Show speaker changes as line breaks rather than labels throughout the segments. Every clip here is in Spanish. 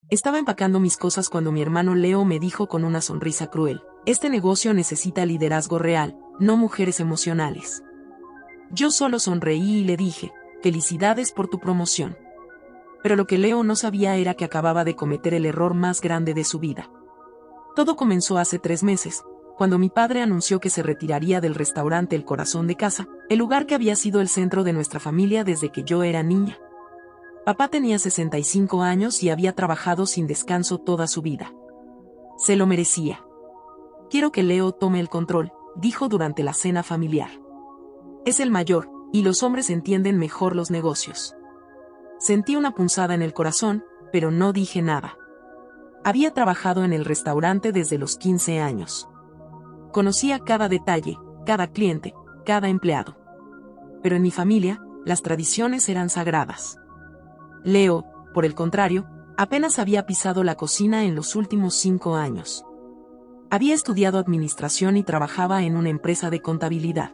Estaba empacando mis cosas cuando mi hermano Leo me dijo con una sonrisa cruel: este negocio necesita liderazgo real, no mujeres emocionales. Yo solo sonreí y le dije: felicidades por tu promoción. Pero lo que Leo no sabía era que acababa de cometer el error más grande de su vida. Todo comenzó hace 3 meses, cuando mi padre anunció que se retiraría del restaurante El Corazón de Casa, el lugar que había sido el centro de nuestra familia desde que yo era niña. Papá tenía 65 años y había trabajado sin descanso toda su vida. Se lo merecía. Quiero que Leo tome el control, dijo durante la cena familiar. Es el mayor, y los hombres entienden mejor los negocios. Sentí una punzada en el corazón, pero no dije nada. Había trabajado en el restaurante desde los 15 años. Conocía cada detalle, cada cliente, cada empleado. Pero en mi familia, las tradiciones eran sagradas. Leo, por el contrario, apenas había pisado la cocina en los últimos 5 años. Había estudiado administración y trabajaba en una empresa de contabilidad.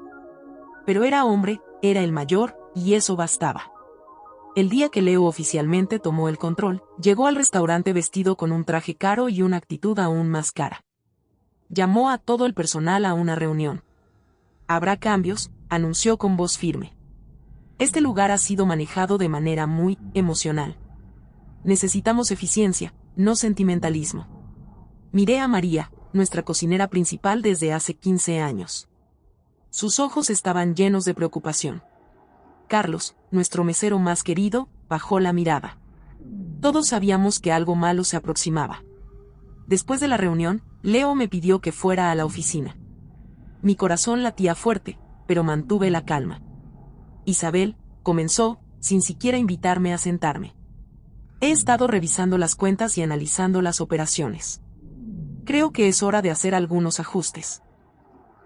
Pero era hombre, era el mayor, y eso bastaba. El día que Leo oficialmente tomó el control, llegó al restaurante vestido con un traje caro y una actitud aún más cara. Llamó a todo el personal a una reunión. Habrá cambios, anunció con voz firme. Este lugar ha sido manejado de manera muy emocional. Necesitamos eficiencia, no sentimentalismo. Miré a María, nuestra cocinera principal desde hace 15 años. Sus ojos estaban llenos de preocupación. Carlos, nuestro mesero más querido, bajó la mirada. Todos sabíamos que algo malo se aproximaba. Después de la reunión, Leo me pidió que fuera a la oficina. Mi corazón latía fuerte, pero mantuve la calma. Isabel, comenzó, sin siquiera invitarme a sentarme. He estado revisando las cuentas y analizando las operaciones. Creo que es hora de hacer algunos ajustes.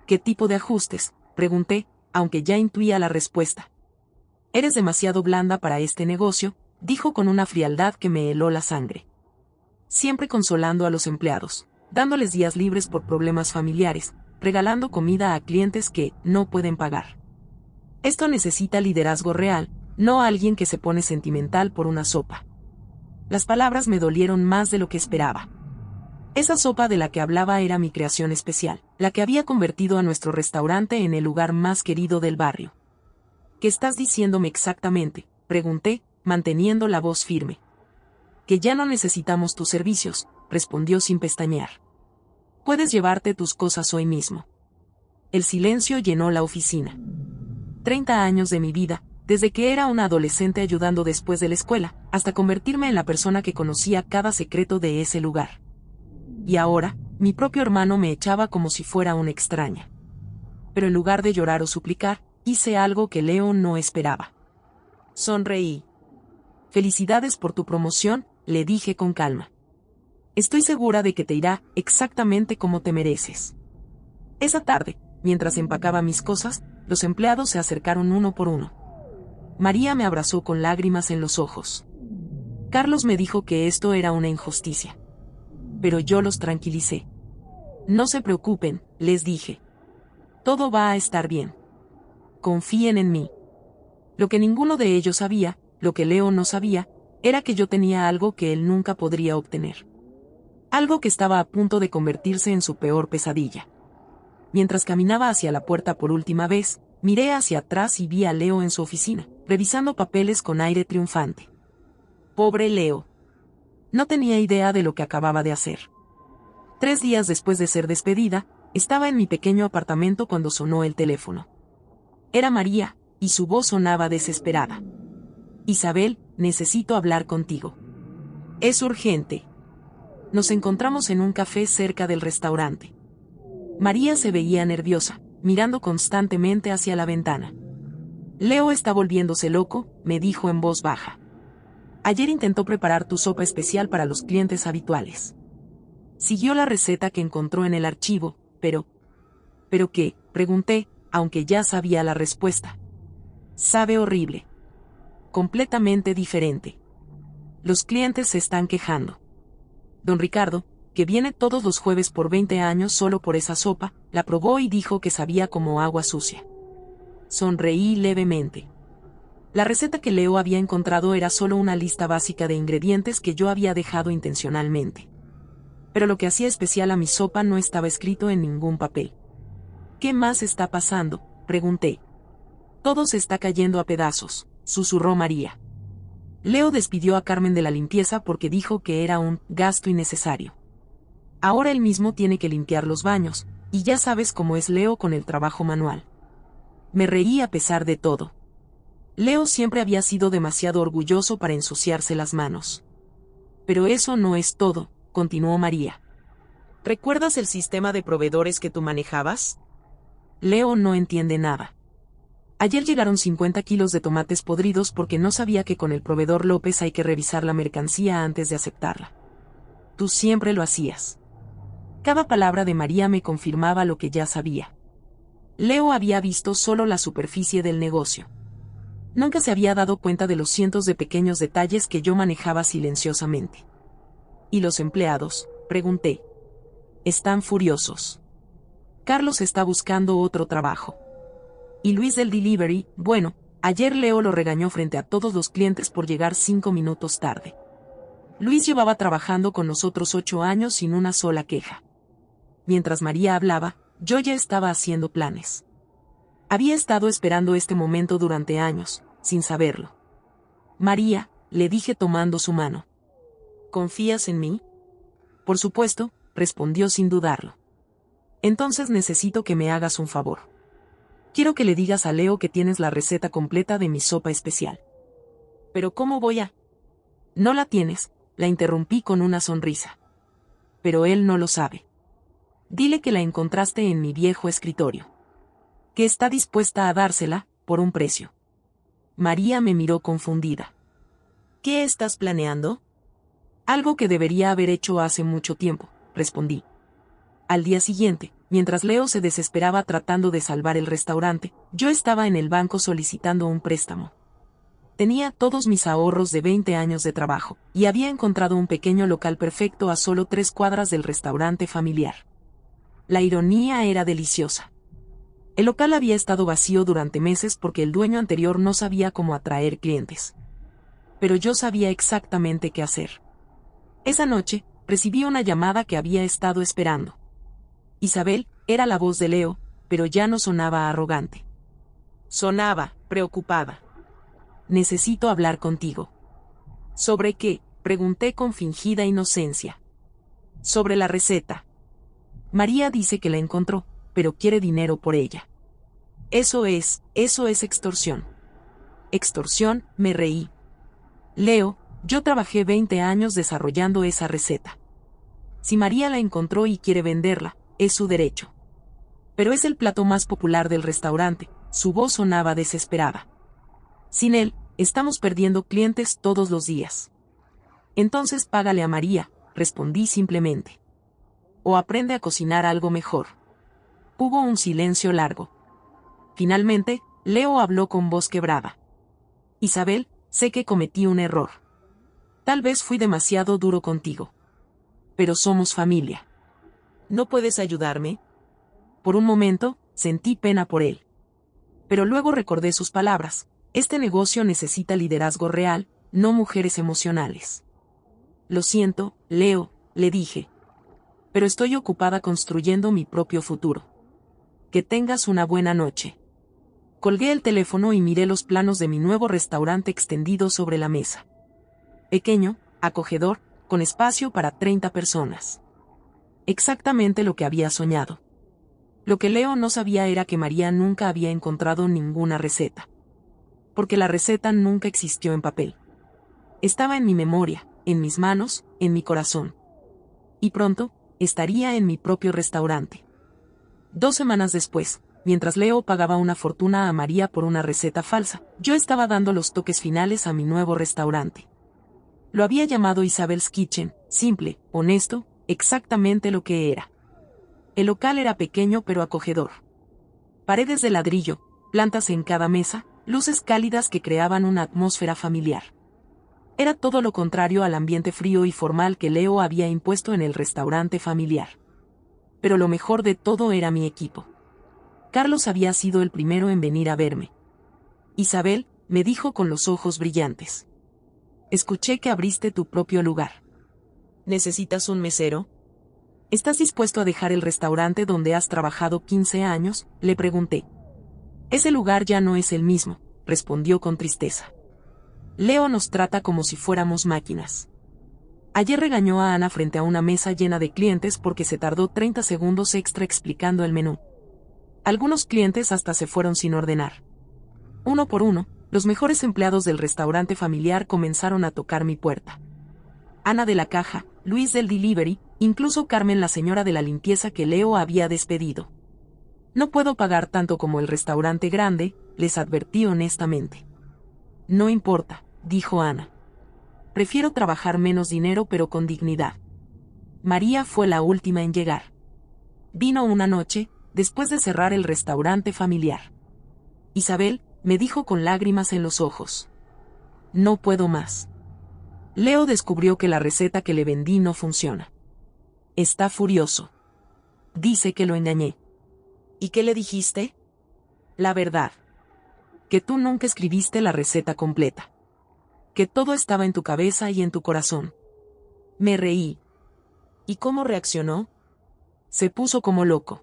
¿Qué tipo de ajustes?, pregunté, aunque ya intuía la respuesta. Eres demasiado blanda para este negocio, dijo con una frialdad que me heló la sangre. Siempre consolando a los empleados, dándoles días libres por problemas familiares, regalando comida a clientes que no pueden pagar. Esto necesita liderazgo real, no alguien que se pone sentimental por una sopa. Las palabras me dolieron más de lo que esperaba. Esa sopa de la que hablaba era mi creación especial, la que había convertido a nuestro restaurante en el lugar más querido del barrio. ¿Qué estás diciéndome exactamente?, pregunté, manteniendo la voz firme. Que ya no necesitamos tus servicios, respondió sin pestañear. Puedes llevarte tus cosas hoy mismo. El silencio llenó la oficina. 30 años de mi vida, desde que era una adolescente ayudando después de la escuela, hasta convertirme en la persona que conocía cada secreto de ese lugar. Y ahora, mi propio hermano me echaba como si fuera una extraña. Pero en lugar de llorar o suplicar, hice algo que Leo no esperaba. Sonreí. Felicidades por tu promoción, le dije con calma. Estoy segura de que te irá exactamente como te mereces. Esa tarde, mientras empacaba mis cosas, los empleados se acercaron uno por uno. María me abrazó con lágrimas en los ojos. Carlos me dijo que esto era una injusticia. Pero yo los tranquilicé. No se preocupen, les dije. Todo va a estar bien. Confíen en mí. Lo que ninguno de ellos sabía, lo que Leo no sabía, era que yo tenía algo que él nunca podría obtener. Algo que estaba a punto de convertirse en su peor pesadilla. Mientras caminaba hacia la puerta por última vez, miré hacia atrás y vi a Leo en su oficina, revisando papeles con aire triunfante. Pobre Leo. No tenía idea de lo que acababa de hacer. 3 días después de ser despedida, estaba en mi pequeño apartamento cuando sonó el teléfono. Era María, y su voz sonaba desesperada. Isabel, necesito hablar contigo. Es urgente. Nos encontramos en un café cerca del restaurante. María se veía nerviosa, mirando constantemente hacia la ventana. Leo está volviéndose loco, me dijo en voz baja. Ayer intentó preparar tu sopa especial para los clientes habituales. Siguió la receta que encontró en el archivo, pero... ¿Pero qué?, pregunté, aunque ya sabía la respuesta. Sabe horrible. Completamente diferente. Los clientes se están quejando. Don Ricardo, que viene todos los jueves por 20 años solo por esa sopa, la probó y dijo que sabía como agua sucia. Sonreí levemente. La receta que Leo había encontrado era solo una lista básica de ingredientes que yo había dejado intencionalmente. Pero lo que hacía especial a mi sopa no estaba escrito en ningún papel. ¿Qué más está pasando?, pregunté. Todo se está cayendo a pedazos, susurró María. Leo despidió a Carmen de la limpieza porque dijo que era un gasto innecesario. Ahora él mismo tiene que limpiar los baños, y ya sabes cómo es Leo con el trabajo manual. Me reí a pesar de todo. Leo siempre había sido demasiado orgulloso para ensuciarse las manos. Pero eso no es todo, continuó María. ¿Recuerdas el sistema de proveedores que tú manejabas? Leo no entiende nada. Ayer llegaron 50 kilos de tomates podridos porque no sabía que con el proveedor López hay que revisar la mercancía antes de aceptarla. Tú siempre lo hacías. Cada palabra de María me confirmaba lo que ya sabía. Leo había visto solo la superficie del negocio. Nunca se había dado cuenta de los cientos de pequeños detalles que yo manejaba silenciosamente. ¿Y los empleados?, pregunté. Están furiosos. Carlos está buscando otro trabajo. Y Luis del delivery, bueno, ayer Leo lo regañó frente a todos los clientes por llegar 5 minutos tarde. Luis llevaba trabajando con nosotros 8 años sin una sola queja. Mientras María hablaba, yo ya estaba haciendo planes. Había estado esperando este momento durante años, sin saberlo. María, le dije tomando su mano. ¿Confías en mí? Por supuesto, respondió sin dudarlo. Entonces necesito que me hagas un favor. Quiero que le digas a Leo que tienes la receta completa de mi sopa especial. ¿Pero cómo voy a...? No la tienes, la interrumpí con una sonrisa. Pero él no lo sabe. Dile que la encontraste en mi viejo escritorio. Que está dispuesta a dársela, por un precio. María me miró confundida. ¿Qué estás planeando? Algo que debería haber hecho hace mucho tiempo, respondí. Al día siguiente, mientras Leo se desesperaba tratando de salvar el restaurante, yo estaba en el banco solicitando un préstamo. Tenía todos mis ahorros de 20 años de trabajo, y había encontrado un pequeño local perfecto a solo 3 cuadras del restaurante familiar. La ironía era deliciosa. El local había estado vacío durante meses porque el dueño anterior no sabía cómo atraer clientes. Pero yo sabía exactamente qué hacer. Esa noche, recibí una llamada que había estado esperando. Isabel, era la voz de Leo, pero ya no sonaba arrogante. Sonaba preocupada. Necesito hablar contigo. ¿Sobre qué?, pregunté con fingida inocencia. Sobre la receta. María dice que la encontró, pero quiere dinero por ella. Eso es extorsión. ¿Extorsión?, me reí. Leo, yo trabajé 20 años desarrollando esa receta. Si María la encontró y quiere venderla, es su derecho. Pero es el plato más popular del restaurante, su voz sonaba desesperada. Sin él, estamos perdiendo clientes todos los días. Entonces págale a María, respondí simplemente. O aprende a cocinar algo mejor. Hubo un silencio largo. Finalmente, Leo habló con voz quebrada. Isabel, sé que cometí un error. Tal vez fui demasiado duro contigo. Pero somos familia. ¿No puedes ayudarme? Por un momento, sentí pena por él. Pero luego recordé sus palabras. Este negocio necesita liderazgo real, no mujeres emocionales. Lo siento, Leo, le dije. Pero estoy ocupada construyendo mi propio futuro. Que tengas una buena noche. Colgué el teléfono y miré los planos de mi nuevo restaurante extendido sobre la mesa. Pequeño, acogedor, con espacio para 30 personas. Exactamente lo que había soñado. Lo que Leo no sabía era que María nunca había encontrado ninguna receta. Porque la receta nunca existió en papel. Estaba en mi memoria, en mis manos, en mi corazón. Y pronto, estaría en mi propio restaurante. 2 semanas después, mientras Leo pagaba una fortuna a María por una receta falsa, yo estaba dando los toques finales a mi nuevo restaurante. Lo había llamado Isabel's Kitchen, simple, honesto, exactamente lo que era. El local era pequeño pero acogedor. Paredes de ladrillo, plantas en cada mesa, luces cálidas que creaban una atmósfera familiar. Era todo lo contrario al ambiente frío y formal que Leo había impuesto en el restaurante familiar. Pero lo mejor de todo era mi equipo. Carlos había sido el primero en venir a verme. Isabel, me dijo con los ojos brillantes. Escuché que abriste tu propio lugar. ¿Necesitas un mesero? ¿Estás dispuesto a dejar el restaurante donde has trabajado 15 años? Le pregunté. Ese lugar ya no es el mismo, respondió con tristeza. Leo nos trata como si fuéramos máquinas. Ayer regañó a Ana frente a una mesa llena de clientes porque se tardó 30 segundos extra explicando el menú. Algunos clientes hasta se fueron sin ordenar. Uno por uno, los mejores empleados del restaurante familiar comenzaron a tocar mi puerta. Ana de la caja, Luis del delivery, incluso Carmen la señora de la limpieza que Leo había despedido. No puedo pagar tanto como el restaurante grande, les advertí honestamente. No importa, dijo Ana. Prefiero trabajar menos dinero pero con dignidad. María fue la última en llegar. Vino una noche, después de cerrar el restaurante familiar. Isabel, me dijo con lágrimas en los ojos. No puedo más. Leo descubrió que la receta que le vendí no funciona. Está furioso. Dice que lo engañé. ¿Y qué le dijiste? La verdad. Que tú nunca escribiste la receta completa. Que todo estaba en tu cabeza y en tu corazón. Me reí. ¿Y cómo reaccionó? Se puso como loco.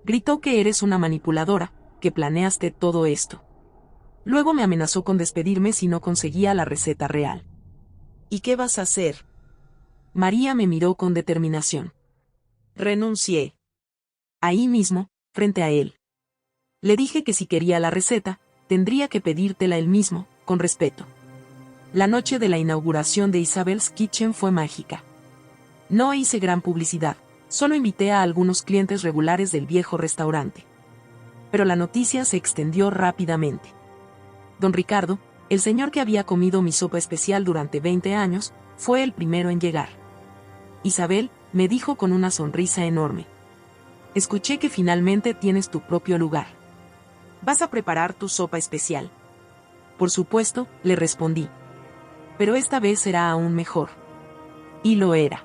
Gritó que eres una manipuladora, que planeaste todo esto. Luego me amenazó con despedirme si no conseguía la receta real. ¿Y qué vas a hacer? María me miró con determinación. Renuncié. Ahí mismo, frente a él. Le dije que si quería la receta, tendría que pedírtela él mismo, con respeto. La noche de la inauguración de Isabel's Kitchen fue mágica. No hice gran publicidad, solo invité a algunos clientes regulares del viejo restaurante. Pero la noticia se extendió rápidamente. Don Ricardo, el señor que había comido mi sopa especial durante 20 años, fue el primero en llegar. Isabel, me dijo con una sonrisa enorme. Escuché que finalmente tienes tu propio lugar. ¿Vas a preparar tu sopa especial? Por supuesto, le respondí. Pero esta vez será aún mejor. Y lo era.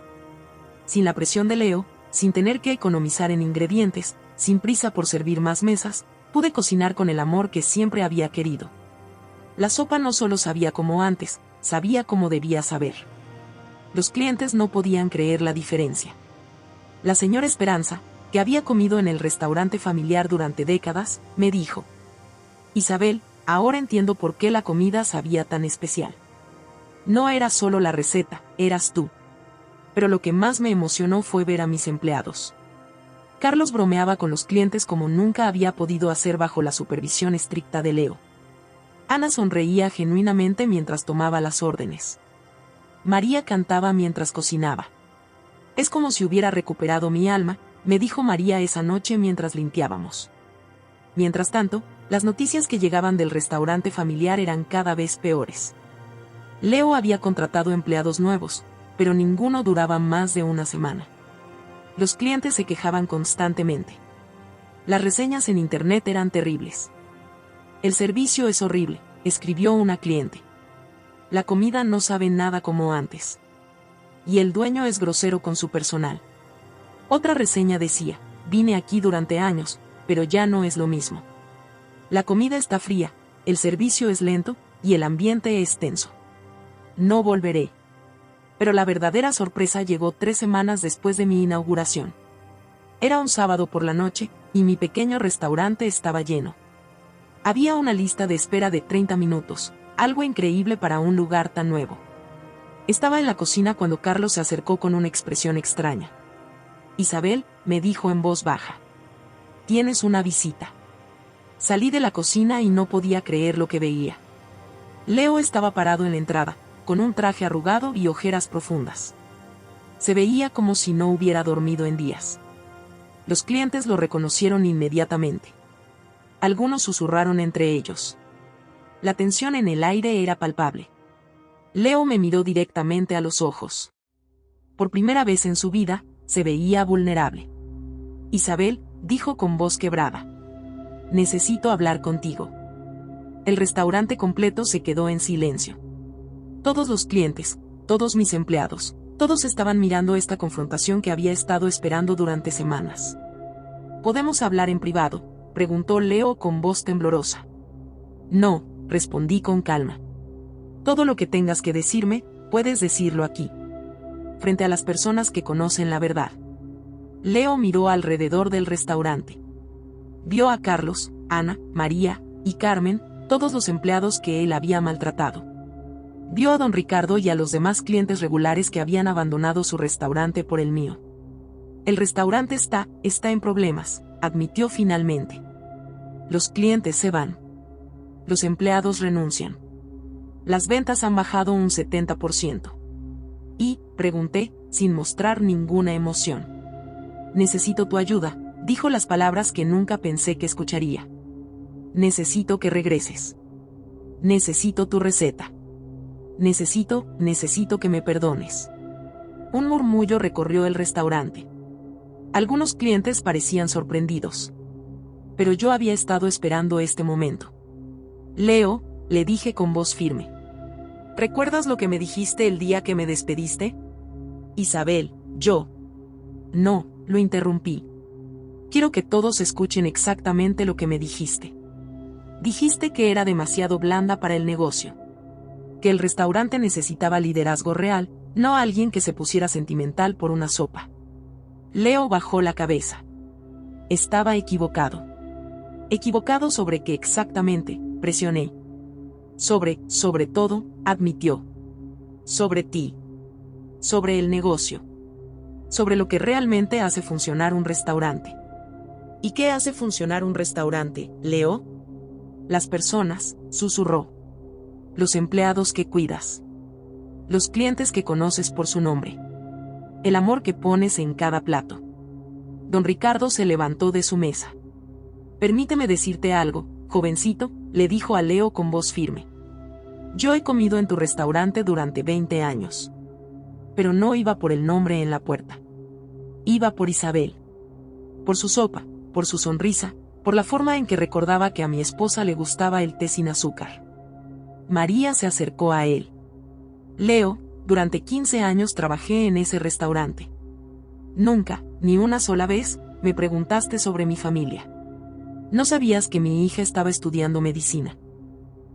Sin la presión de Leo, sin tener que economizar en ingredientes, sin prisa por servir más mesas, pude cocinar con el amor que siempre había querido. La sopa no solo sabía como antes, sabía como debía saber. Los clientes no podían creer la diferencia. La señora Esperanza, que había comido en el restaurante familiar durante décadas, me dijo: Isabel, ahora entiendo por qué la comida sabía tan especial. No era solo la receta, eras tú. Pero lo que más me emocionó fue ver a mis empleados. Carlos bromeaba con los clientes como nunca había podido hacer bajo la supervisión estricta de Leo. Ana sonreía genuinamente mientras tomaba las órdenes. María cantaba mientras cocinaba. Es como si hubiera recuperado mi alma, me dijo María esa noche mientras limpiábamos. Mientras tanto, las noticias que llegaban del restaurante familiar eran cada vez peores. Leo había contratado empleados nuevos, pero ninguno duraba más de una semana. Los clientes se quejaban constantemente. Las reseñas en internet eran terribles. El servicio es horrible, escribió una cliente. La comida no sabe nada como antes. Y el dueño es grosero con su personal. Otra reseña decía: vine aquí durante años, pero ya no es lo mismo. La comida está fría, el servicio es lento, y el ambiente es tenso. No volveré. Pero la verdadera sorpresa llegó 3 semanas después de mi inauguración. Era un sábado por la noche, y mi pequeño restaurante estaba lleno. Había una lista de espera de 30 minutos, algo increíble para un lugar tan nuevo. Estaba en la cocina cuando Carlos se acercó con una expresión extraña. Isabel, me dijo en voz baja. Tienes una visita. Salí de la cocina y no podía creer lo que veía. Leo estaba parado en la entrada, con un traje arrugado y ojeras profundas. Se veía como si no hubiera dormido en días. Los clientes lo reconocieron inmediatamente. Algunos susurraron entre ellos. La tensión en el aire era palpable. Leo me miró directamente a los ojos. Por primera vez en su vida, se veía vulnerable. Isabel, dijo con voz quebrada. Necesito hablar contigo. El restaurante completo se quedó en silencio. Todos los clientes, todos mis empleados, todos estaban mirando esta confrontación que había estado esperando durante semanas. ¿Podemos hablar en privado?, preguntó Leo con voz temblorosa. No, respondí con calma. Todo lo que tengas que decirme, puedes decirlo aquí. Frente a las personas que conocen la verdad. Leo miró alrededor del restaurante. Vio a Carlos, Ana, María y Carmen, todos los empleados que él había maltratado. Vio a don Ricardo y a los demás clientes regulares que habían abandonado su restaurante por el mío. El restaurante está en problemas, admitió finalmente. Los clientes se van. Los empleados renuncian. Las ventas han bajado un 70%. Y, pregunté, sin mostrar ninguna emoción. Necesito tu ayuda, dijo las palabras que nunca pensé que escucharía. Necesito que regreses. Necesito tu receta. Necesito que me perdones. Un murmullo recorrió el restaurante. Algunos clientes parecían sorprendidos. Pero yo había estado esperando este momento. Leo, le dije con voz firme. ¿Recuerdas lo que me dijiste el día que me despediste? Isabel, yo. No, lo interrumpí. Quiero que todos escuchen exactamente lo que me dijiste. Dijiste que era demasiado blanda para el negocio. Que el restaurante necesitaba liderazgo real, no alguien que se pusiera sentimental por una sopa. Leo bajó la cabeza. Estaba equivocado. ¿Equivocado sobre qué exactamente?, presioné. Sobre todo, admitió. Sobre ti. Sobre el negocio. Sobre lo que realmente hace funcionar un restaurante. ¿Y qué hace funcionar un restaurante, Leo? Las personas, susurró. Los empleados que cuidas. Los clientes que conoces por su nombre. El amor que pones en cada plato. Don Ricardo se levantó de su mesa. Permíteme decirte algo, jovencito, le dijo a Leo con voz firme. Yo he comido en tu restaurante durante 20 años. Pero no iba por el nombre en la puerta. Iba por Isabel. Por su sopa, por su sonrisa, por la forma en que recordaba que a mi esposa le gustaba el té sin azúcar. María se acercó a él. Leo, durante 15 años trabajé en ese restaurante. Nunca, ni una sola vez, me preguntaste sobre mi familia. No sabías que mi hija estaba estudiando medicina.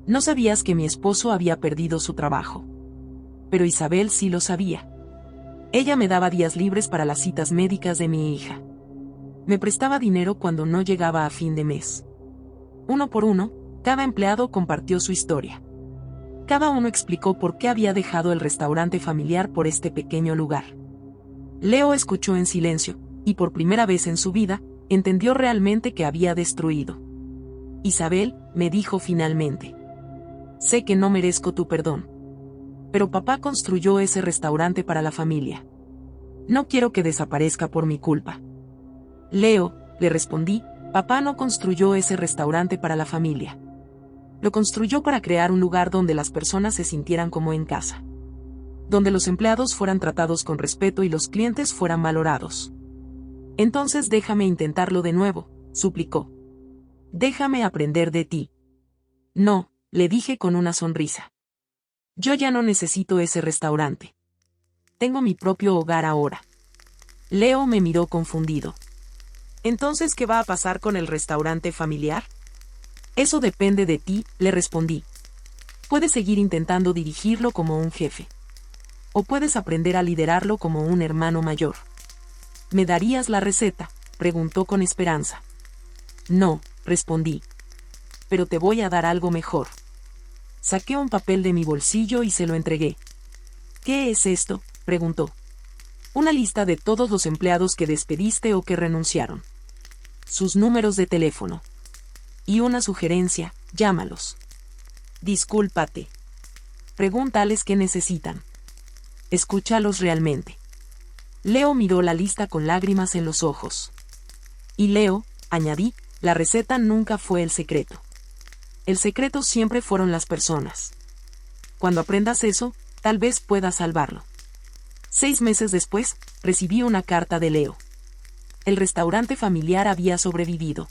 No sabías que mi esposo había perdido su trabajo. Pero Isabel sí lo sabía. Ella me daba días libres para las citas médicas de mi hija. Me prestaba dinero cuando no llegaba a fin de mes. Uno por uno, cada empleado compartió su historia. Cada uno explicó por qué había dejado el restaurante familiar por este pequeño lugar. Leo escuchó en silencio, y por primera vez en su vida, entendió realmente que había destruido. Isabel, me dijo finalmente. Sé que no merezco tu perdón. Pero papá construyó ese restaurante para la familia. No quiero que desaparezca por mi culpa. Leo, le respondí, papá no construyó ese restaurante para la familia. Lo construyó para crear un lugar donde las personas se sintieran como en casa. Donde los empleados fueran tratados con respeto y los clientes fueran valorados. Entonces déjame intentarlo de nuevo, suplicó. Déjame aprender de ti. No, le dije con una sonrisa. Yo ya no necesito ese restaurante. Tengo mi propio hogar ahora. Leo me miró confundido. ¿Entonces qué va a pasar con el restaurante familiar? Eso depende de ti, le respondí. Puedes seguir intentando dirigirlo como un jefe. O puedes aprender a liderarlo como un hermano mayor. ¿Me darías la receta?, preguntó con esperanza. No, respondí. Pero te voy a dar algo mejor. Saqué un papel de mi bolsillo y se lo entregué. ¿Qué es esto?, preguntó. Una lista de todos los empleados que despediste o que renunciaron. Sus números de teléfono. Y una sugerencia, llámalos. Discúlpate. Pregúntales qué necesitan. Escúchalos realmente. Leo miró la lista con lágrimas en los ojos. Y Leo, añadí, la receta nunca fue el secreto. El secreto siempre fueron las personas. Cuando aprendas eso, tal vez puedas salvarlo. 6 meses después, recibí una carta de Leo. El restaurante familiar había sobrevivido.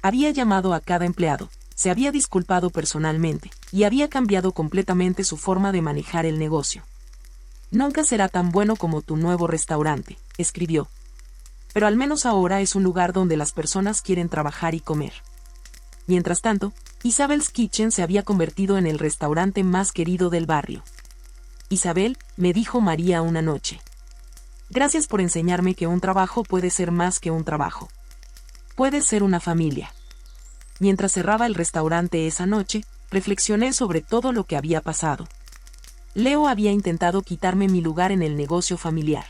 Había llamado a cada empleado, se había disculpado personalmente, y había cambiado completamente su forma de manejar el negocio. Nunca será tan bueno como tu nuevo restaurante, escribió. Pero al menos ahora es un lugar donde las personas quieren trabajar y comer. Mientras tanto, Isabel's Kitchen se había convertido en el restaurante más querido del barrio. Isabel, me dijo María una noche. Gracias por enseñarme que un trabajo puede ser más que un trabajo. Puede ser una familia. Mientras cerraba el restaurante esa noche, reflexioné sobre todo lo que había pasado. Leo había intentado quitarme mi lugar en el negocio familiar.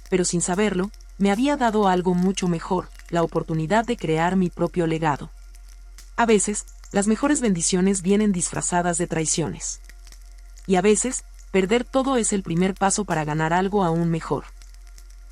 Pero sin saberlo, me había dado algo mucho mejor, la oportunidad de crear mi propio legado. A veces, las mejores bendiciones vienen disfrazadas de traiciones. Y a veces, perder todo es el primer paso para ganar algo aún mejor.